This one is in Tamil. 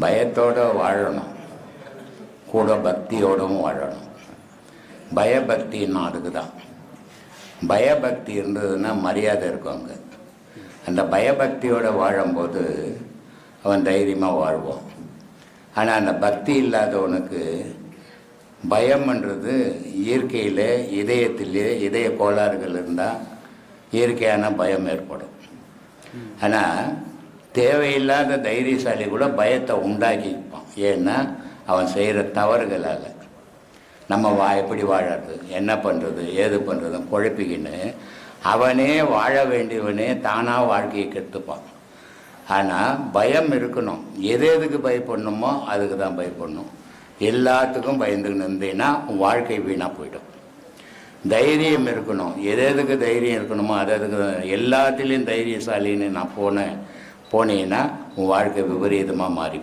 பயத்தோடு வாழணும், கூட பக்தியோடவும் வாழணும். பயபக்தின்னா அதுக்கு தான். பயபக்தி இருந்ததுன்னா மரியாதை இருக்கும் அங்கே. அந்த பயபக்தியோடு வாழும்போது அவன் தைரியமாக வாழ்வான். ஆனால் அந்த பக்தி இல்லாதவனுக்கு பயம்ன்றது இயற்கையில் இதயத்திலே இதய கோளாறுகள் இருந்தால் இயற்கையான பயம் ஏற்படும். ஆனால் தேவையில்லாத தைரியசாலி கூட பயத்தை உண்டாக்கிப்பான். ஏன்னா அவன் செய்கிற தவறுகளால். நம்ம எப்படி வாழறது, என்ன பண்ணுறது, ஏது பண்ணுறதும் குழப்பிக்கின்னு அவனே வாழ வேண்டியவனே தானாக வாழ்க்கையை கெடுத்துப்பான். ஆனால் பயம் இருக்கணும். எதுக்கு பயப்படணுமோ அதுக்கு தான் பயப்படணும். எல்லாத்துக்கும் பயந்துக்கின்னு இருந்தீங்கன்னா வாழ்க்கை வீணாக போயிடும். தைரியம் இருக்கணும். எதுக்கு தைரியம் இருக்கணுமோ அதுக்கு எல்லாத்துலேயும் தைரியசாலின்னு நான் போனீங்கன்னா உன் வாழ்க்கை விபரீதமாக மாறி